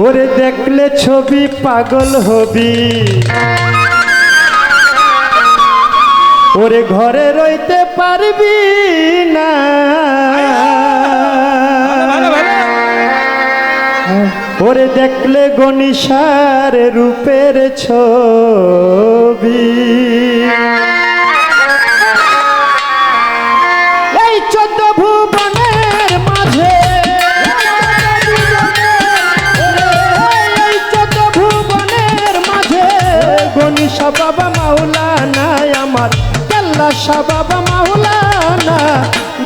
ওরে দেখলে ছবি পাগল হবি, ওরে ঘরে রইতে পারবি না। ওরে দেখলে গনিশার রূপের ছবি, এই 14 ভুবনের মাঝে, এই 14 ভুবনের মাঝে গনিশা বাবা মাওলানা আমার কেল্লা শাহ বাবা মাওলানা।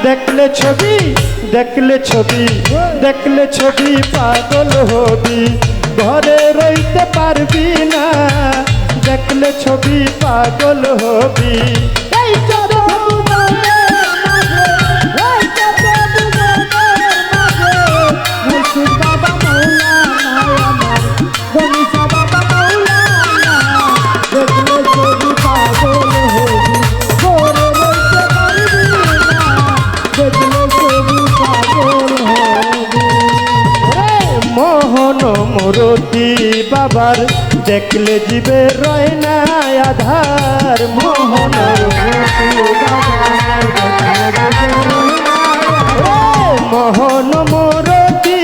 দেখলে ছবি, দেখলে ছবি, দেখলে ছবি পাগল হবি, ঘরে রইতে পারবি না। দেখলে ছবি পাগল হবি, এই বাবা মাওলানা আমার গনিশা বাবা মাওলানা। দেখলে ছবি পাগল হবি, ঘরে রইতে পারবি না। দেখলে ছবি পাগল হবি। মোহন মূরতি বাবার দেখলে জীবে রয় না আধার। মোহন মোহন মূরতি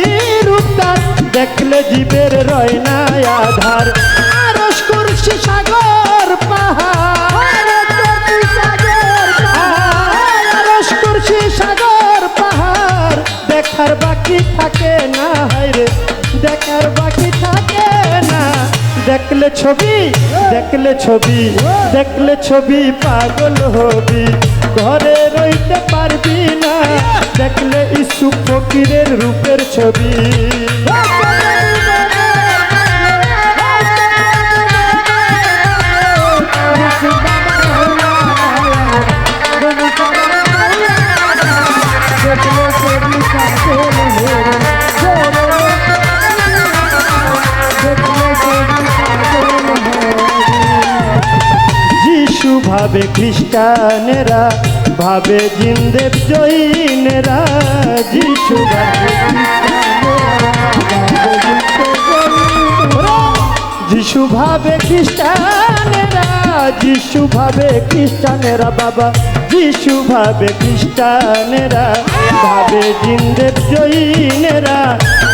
রূপদার দেখলে জীবের রয় না আধার। আরশ কুরসি সাগর পাহাড়, আরশ কুরসি সাগর পাহাড় দেখার বাকি থাকে না। হায়রে দেখার বাকি থাকে না। দেখলে ছবি, দেখলে ছবি, দেখলে ছবি পাগল হবি, ঘরে রইতে পারবি না। দেখলে ইসু ফকিরের রূপের ছবি, যিশু ভাবে খ্রিস্টানেরা, ভাবে জিন্দেব জৈনেরা। যিশু ভাবে যিশু ভাবে খ্রিস্টানেরা, যিশু ভাবে খ্রিস্টানেরা বাবা। যিশু ভাবে খ্রিস্টানেরা, ভাবে জিন্দেব জৈনেরা।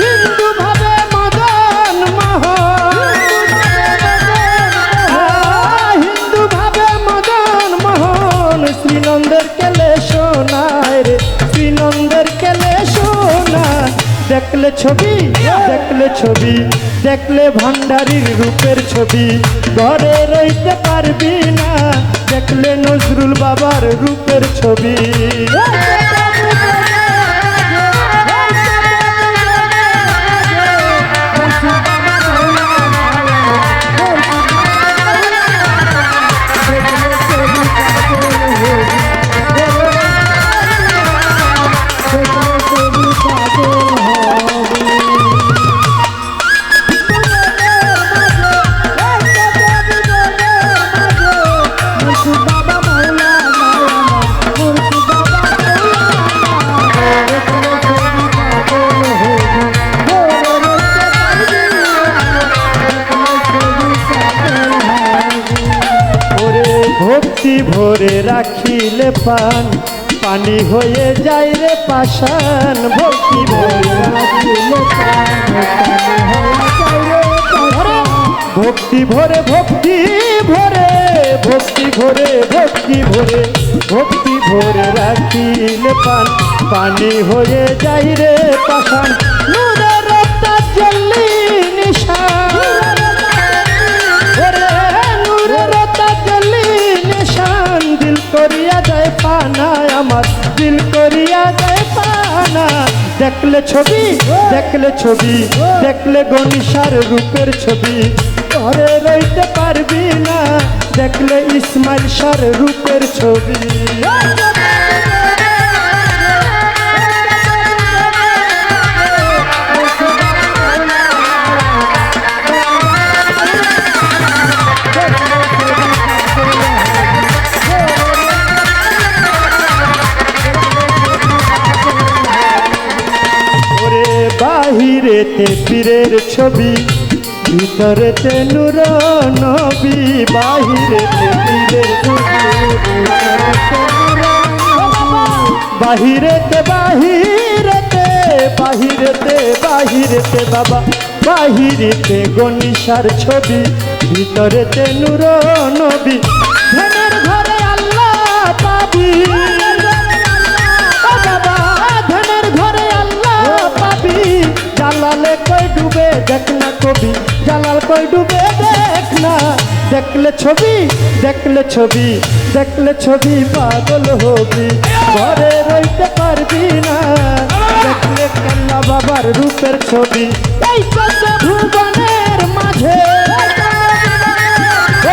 হিন্দু ভাবে মদন মোহন, হিন্দু ভাবে মদন মোহন। শ্রীনন্দের কেলে সোনায় রে, শ্রীনন্দের কেলে সোনা। দেখলে ছবি, দেখলে ছবি, দেখলে ভান্ডারীর রূপের ছবি, ঘরে রইতে পারবি না। দেখলে নজরুল বাবার রূপের ছবি, ভক্তি ভরে রাখিলে পান, পানি হয়ে যায় রে পাষাণ। ভক্তি ভরে রাখিলে পান, ভক্তি ভরে, ভক্তি ভরে, ভক্তি ভরে, ভক্তি ভরে, ভক্তি ভরে রাখিলে পান, পানি হয়ে যায় রে পাষাণ। নূরের রত্তা জ্বলি নিশান, নূরের রত্তা জ্বলি নিশান। দিল করিয়া যায় পানা আমার, দিল করিয়া যায় পানা। দেখলে ছবি, দেখলে ছবি, দেখলে গনিশার রূপের ছবি, ঘরে রইতে পারবি না। দেখলে ইসমাইল শাহর রূপের ছবি, বাহিরেতে পীরের ছবি, ভিতরেতে নূর নবী। বাহিরেতে পীরের ছবি, বাহিরেতে বাহিরেতে বাহিরেতে বাহিরেতে বাবা, বাহিরেতে গনিশার ছবি, ভিতরেতে নূর নবী। ধ্যানের ঘরে আল্লাহ পাবি ও বাবা, ধ্যানের ঘরে আল্লাহ পাবি। জালালে কই ডুবে দেখ না কবি, জালাল কই ডুবে দেখ না। দেখলে ছবি, দেখলে ছবি, দেখলে ছবি পাগল হবি, ঘরে রইতে পারবি না। দেখলে কেল্লা বাবার রূপের ছবি, এই চোদ্দ ভুবনের মাঝে,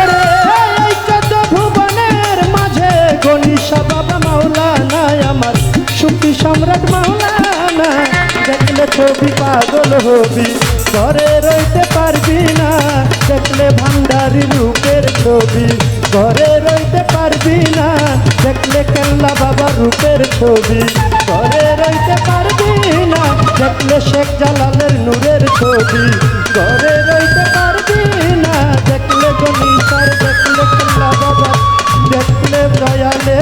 ওরে এই চোদ্দ ভুবনের মাঝে গনিশা বাবা মাওলানা আমার, সুফি সম্রাট মাওলানা। দেখলে ছবি পাগল হবি, ঘরে রইতে পারবি না। দেখলে ভান্ডারি রূপের ছবি, ঘরে রইতে পারবি না। দেখলে কেল্লা বাবা রূপের ছবি, ঘরে রইতে পারবি না। দেখলে শেখ জালালের নূরের ছবি, ঘরে রইতে পারবি না। দেখলে গনিশার, দেখলে কেল্লা বাবা, দেখলে দয়ালে